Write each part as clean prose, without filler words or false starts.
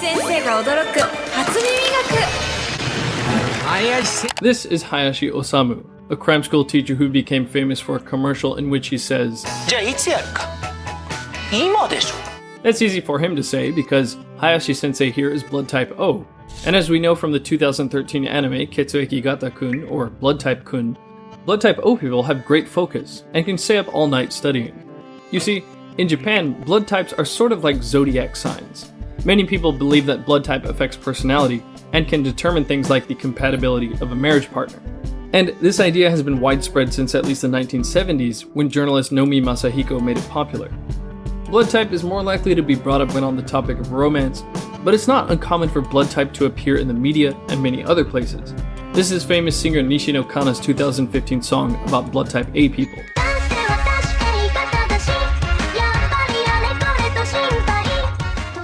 先生が驚く初耳学。 This is Hayashi Osamu, a crime school teacher who became famous for a commercial in which he says, じゃあいつやるか今でしょ That's easy for him to say because Hayashi sensei here is blood type O. And as we know from the 2013 anime Ketsueki Gata-kun or Blood Type Kun, blood type O people have great focus and can stay up all night studying. You see, in Japan, blood types are sort of like zodiac signs. Many people believe that blood type affects personality and can determine things like the compatibility of a marriage partner. And this idea has been widespread since at least the 1970s when journalist Nomi Masahiko made it popular. Blood type is more likely to be brought up when on the topic of romance, but it's not uncommon for blood type to appear in the media and many other places. This is famous singer Nishino Kana's 2015 song about blood type A people.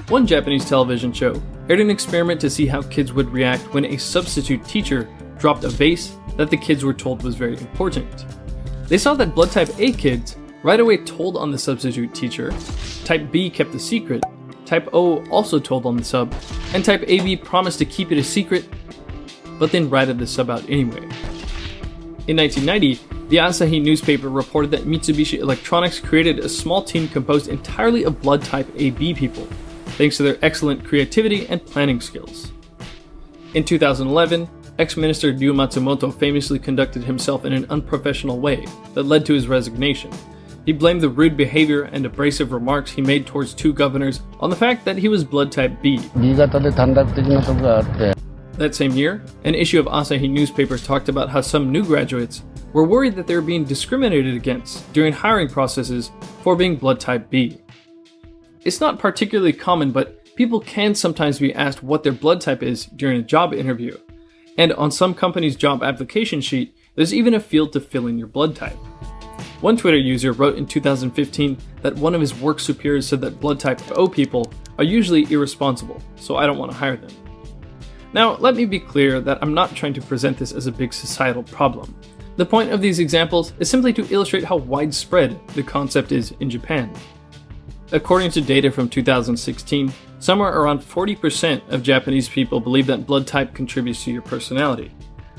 One Japanese television show aired an experiment to see how kids would react when a substitute teacher dropped a vase that the kids were told was very important. They saw that blood type A kids right away told on the substitute teacher, type B kept the secret, type O also told on the sub, and type AB promised to keep it a secret, but then ratted the sub out anyway. In 1990, the Asahi newspaper reported that Mitsubishi Electronics created a small team composed entirely of blood type AB people, thanks to their excellent creativity and planning skills. In 2011, ex-minister Ryu Matsumoto famously conducted himself in an unprofessional way that led to his resignation. He blamed the rude behavior and abrasive remarks he made towards two governors on the fact that he was blood type B. That same year, an issue of Asahi newspaper talked about how some new graduates were worried that they were being discriminated against during hiring processes for being blood type B. It's not particularly common, but people can sometimes be asked what their blood type is during a job interview. And on some companies' job application sheet, there's even a field to fill in your blood type. One Twitter user wrote in 2015 that one of his work superiors said that blood type O people are usually irresponsible, so I don't want to hire them. Now, let me be clear that I'm not trying to present this as a big societal problem. The point of these examples is simply to illustrate how widespread the concept is in Japan. According to data from 2016, somewhere around 40% of Japanese people believe that blood type contributes to your personality.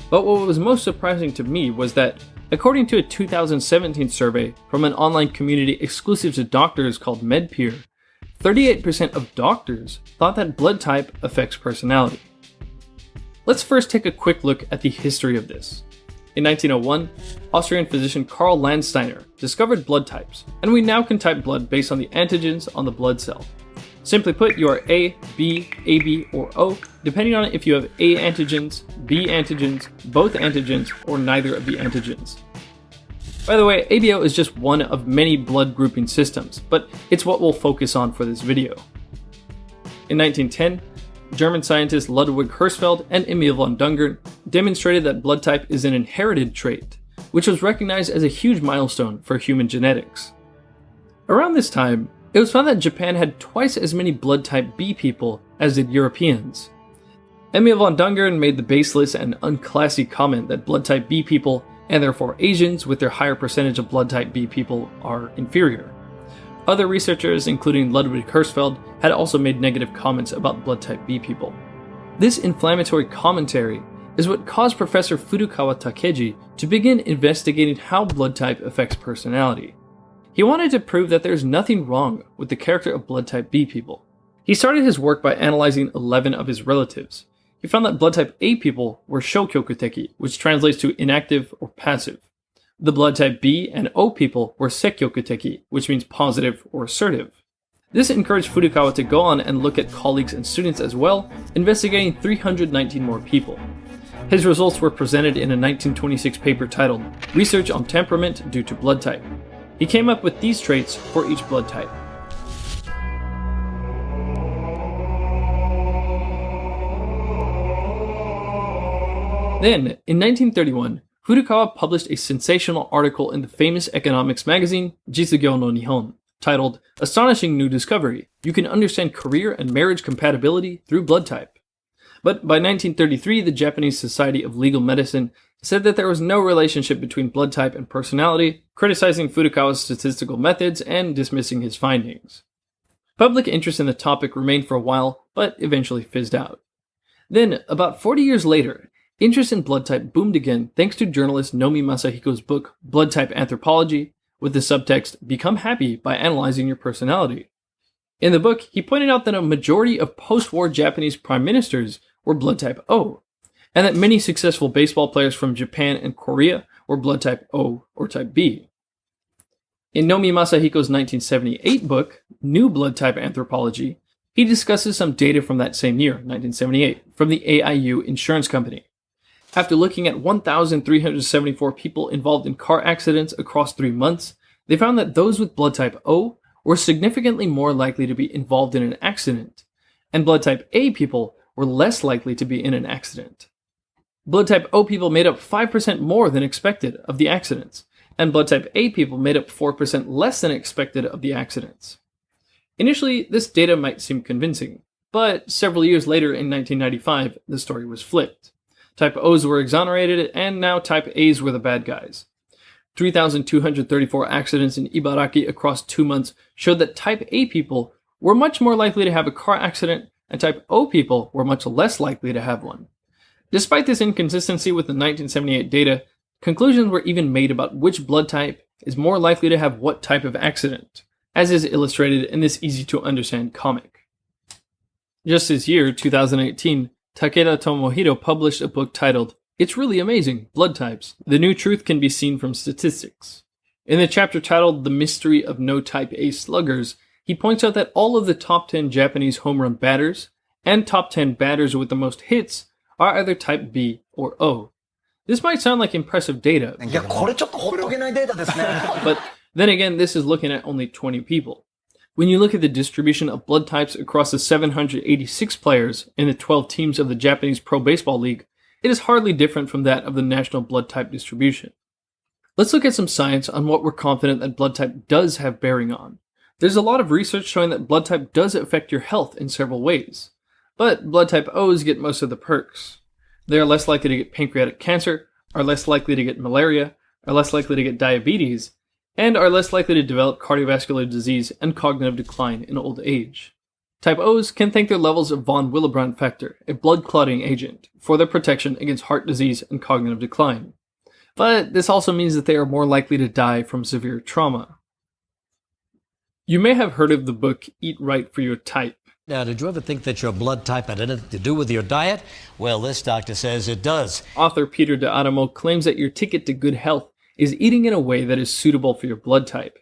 But what was most surprising to me was that, according to a 2017 survey from an online community exclusive to doctors called MedPeer, 38% of doctors thought that blood type affects personality. Let's first take a quick look at the history of this. In 1901, Austrian physician Karl Landsteiner discovered blood types, and we now can type blood based on the antigens on the blood cell. Simply put, you are A, B, AB, or O, depending on if you have A antigens, B antigens, both antigens, or neither of the antigens. By the way, ABO is just one of many blood grouping systems, but it's what we'll focus on for this video. In 1910, German scientists Ludwig Hirschfeld and Emil von Dungern demonstrated that blood type is an inherited trait, which was recognized as a huge milestone for human genetics. Around this time, it was found that Japan had twice as many blood type B people as did Europeans. Emil von Dungern made the baseless and unclassy comment that blood type B people, and therefore Asians with their higher percentage of blood type B people, are inferior. Other researchers, including Ludwig Hirschfeld, had also made negative comments about blood type B people. This inflammatory commentary is what caused Professor Furukawa Takeji to begin investigating how blood type affects personality. He wanted to prove that there's nothing wrong with the character of blood type B people. He started his work by analyzing 11 of his relatives. He found that blood type A people were shokyokuteki, which translates to inactive or passive. The blood type B and O people were sekkyokuteki, which means positive or assertive. This encouraged Furukawa to go on and look at colleagues and students as well, investigating 319 more people. His results were presented in a 1926 paper titled Research on Temperament Due to Blood Type. He came up with these traits for each blood type. Then, in 1931, Furukawa published a sensational article in the famous economics magazine Jitsugyo no Nihon, titled Astonishing New Discovery, You Can Understand Career and Marriage Compatibility Through Blood Type. But by 1933, the Japanese Society of Legal Medicine said that there was no relationship between blood type and personality, criticizing Furukawa's statistical methods and dismissing his findings. Public interest in the topic remained for a while, but eventually fizzed out. Then, about 40 years later, interest in blood type boomed again thanks to journalist Nomi Masahiko's book Blood Type Anthropology, with the subtext, "Become happy by analyzing your personality." In the book, he pointed out that a majority of post-war Japanese prime ministers were blood type O, and that many successful baseball players from Japan and Korea were blood type O or type B. In Nomi Masahiko's 1978 book, New Blood Type Anthropology, he discusses some data from that same year, 1978, from the AIU Insurance Company. After looking at 1,374 people involved in car accidents across 3 months, they found that those with blood type O were significantly more likely to be involved in an accident, and blood type A people were less likely to be in an accident. Blood type O people made up 5% more than expected of the accidents, and blood type A people made up 4% less than expected of the accidents. Initially, this data might seem convincing, but several years later in 1995, the story was flipped. Type O's were exonerated, and now type A's were the bad guys. 3,234 accidents in Ibaraki across 2 months showed that type A people were much more likely to have a car accident, and type O people were much less likely to have one. Despite this inconsistency with the 1978 data, conclusions were even made about which blood type is more likely to have what type of accident, as is illustrated in this easy-to-understand comic. Just this year, 2018, Takeda Tomohiro published a book titled, "It's Really Amazing, Blood Types. The New Truth Can Be Seen from Statistics." In the chapter titled The Mystery of No Type A Sluggers, he points out that all of the top 10 Japanese home run batters and top 10 batters with the most hits are either type B or O. This might sound like impressive data, but then again, this is looking at only 20 people. When you look at the distribution of blood types across the 786 players in the 12 teams of the Japanese Pro Baseball League, it is hardly different from that of the national blood type distribution. Let's look at some science on what we're confident that blood type does have bearing on. There's a lot of research showing that blood type does affect your health in several ways, but blood type O's get most of the perks. They are less likely to get pancreatic cancer, are less likely to get malaria, are less likely to get diabetes, and are less likely to develop cardiovascular disease and cognitive decline in old age. Type O's can thank their levels of von Willebrand factor, a blood clotting agent, for their protection against heart disease and cognitive decline. But this also means that they are more likely to die from severe trauma. You may have heard of the book Eat Right for Your Type. Now, did you ever think that your blood type had anything to do with your diet? Well, this doctor says it does. Author Peter D'Adamo claims that your ticket to good health is eating in a way that is suitable for your blood type.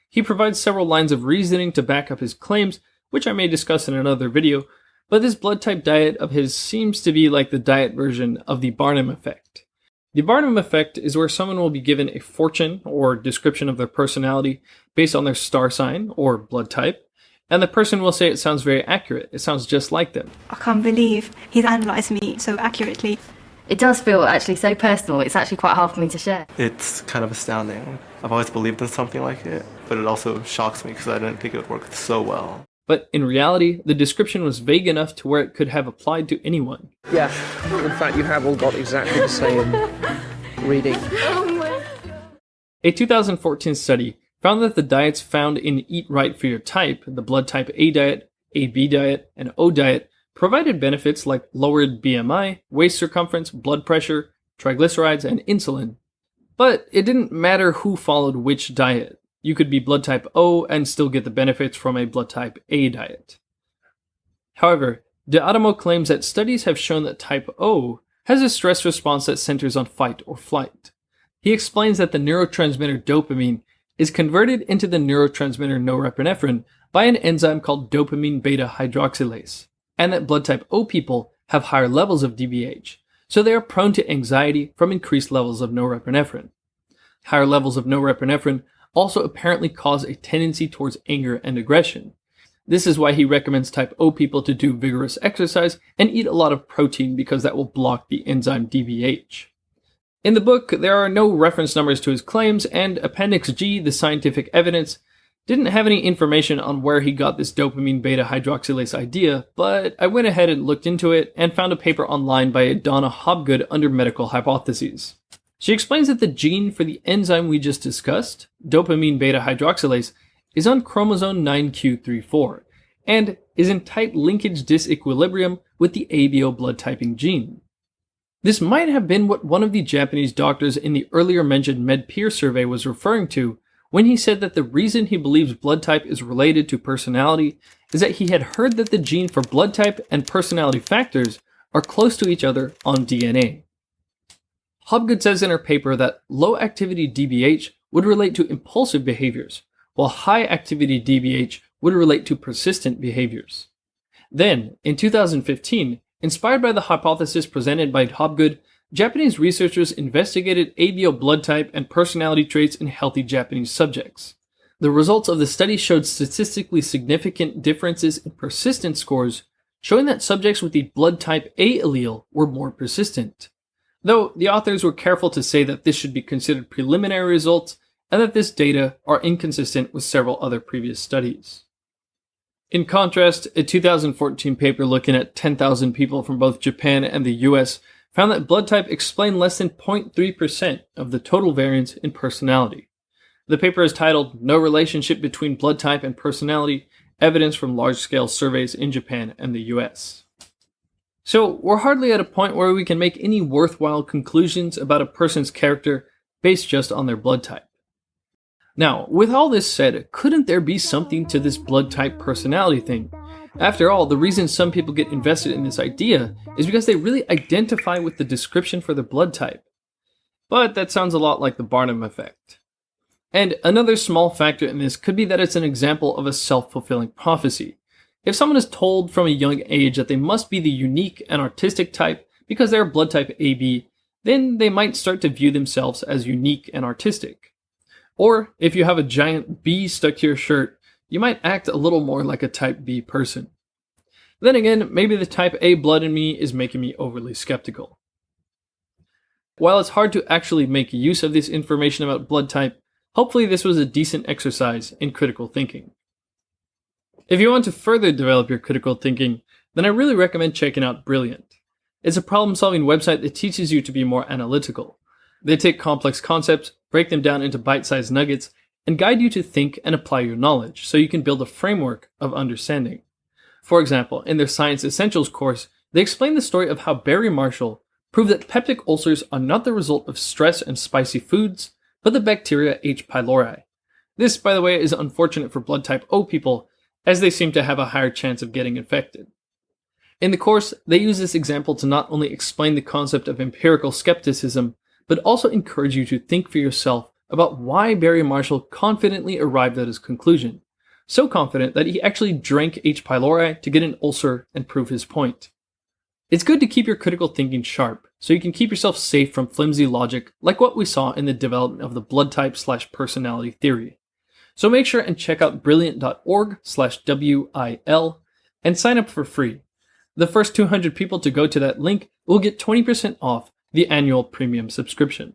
He provides several lines of reasoning to back up his claims, which I may discuss in another video, but this blood type diet of his seems to be like the diet version of the Barnum effect. The Barnum effect is where someone will be given a fortune or description of their personality based on their star sign or blood type, and the person will say it sounds very accurate, it sounds just like them. I can't believe he's analysed me so accurately. It does feel actually so personal, it's actually quite hard for me to share. It's kind of astounding. I've always believed in something like it, but it also shocks me because I didn't think it would work so well. But in reality, the description was vague enough to where it could have applied to anyone. Yeah, in fact you have all got exactly the same reading. A 2014 study found that the diets found in Eat Right for Your Type, the blood type A diet, AB diet, and O diet, provided benefits like lowered BMI, waist circumference, blood pressure, triglycerides, and insulin. But it didn't matter who followed which diet. You could be blood type O and still get the benefits from a blood type A diet. However, D'Adamo claims that studies have shown that type O has a stress response that centers on fight or flight. He explains that the neurotransmitter dopamine is converted into the neurotransmitter norepinephrine by an enzyme called dopamine beta hydroxylase, and that blood type O people have higher levels of DBH, so they are prone to anxiety from increased levels of norepinephrine. Higher levels of norepinephrine also apparently cause a tendency towards anger and aggression. This is why he recommends type O people to do vigorous exercise and eat a lot of protein because that will block the enzyme DBH. In the book, there are no reference numbers to his claims, and Appendix G, the scientific evidence, didn't have any information on where he got this dopamine beta hydroxylase idea, but I went ahead and looked into it and found a paper online by Donna Hobgood under Medical Hypotheses. She explains that the gene for the enzyme we just discussed, dopamine beta hydroxylase, is on chromosome 9q34, and is in tight linkage disequilibrium with the ABO blood typing gene. This might have been what one of the Japanese doctors in the earlier mentioned MedPeer survey was referring to when he said that the reason he believes blood type is related to personality is that he had heard that the gene for blood type and personality factors are close to each other on DNA. Hobgood says in her paper that low activity DBH would relate to impulsive behaviors, while high activity DBH would relate to persistent behaviors. Then, in 2015, inspired by the hypothesis presented by Hobgood, Japanese researchers investigated ABO blood type and personality traits in healthy Japanese subjects. The results of the study showed statistically significant differences in persistence scores, showing that subjects with the blood type A allele were more persistent. Though the authors were careful to say that this should be considered preliminary results and that this data are inconsistent with several other previous studies. In contrast, a 2014 paper looking at 10,000 people from both Japan and the US found that blood type explained less than 0.3% of the total variance in personality. The paper is titled No Relationship Between Blood Type and Personality, Evidence from Large-Scale Surveys in Japan and the US. So, we're hardly at a point where we can make any worthwhile conclusions about a person's character based just on their blood type. Now, with all this said, couldn't there be something to this blood type personality thing? After all, the reason some people get invested in this idea is because they really identify with the description for their blood type. But that sounds a lot like the Barnum effect. And another small factor in this could be that it's an example of a self-fulfilling prophecy. If someone is told from a young age that they must be the unique and artistic type because they are blood type AB, then they might start to view themselves as unique and artistic. Or, if you have a giant B stuck to your shirt, you might act a little more like a type B person. Then again, maybe the type A blood in me is making me overly skeptical. While it's hard to actually make use of this information about blood type, hopefully this was a decent exercise in critical thinking. If you want to further develop your critical thinking, then I really recommend checking out Brilliant. It's a problem-solving website that teaches you to be more analytical. They take complex concepts, break them down into bite-sized nuggets, and guide you to think and apply your knowledge so you can build a framework of understanding. For example, in their Science Essentials course, they explain the story of how Barry Marshall proved that peptic ulcers are not the result of stress and spicy foods, but the bacteria H. pylori. This, by the way, is unfortunate for blood type O people, as they seem to have a higher chance of getting infected. In the course, they use this example to not only explain the concept of empirical skepticism, but also encourage you to think for yourself about why Barry Marshall confidently arrived at his conclusion. So confident that he actually drank H. pylori to get an ulcer and prove his point. It's good to keep your critical thinking sharp, so you can keep yourself safe from flimsy logic like what we saw in the development of the blood type/personality theory. So make sure and check out brilliant.org/WIL and sign up for free. The first 200 people to go to that link will get 20% off the annual premium subscription.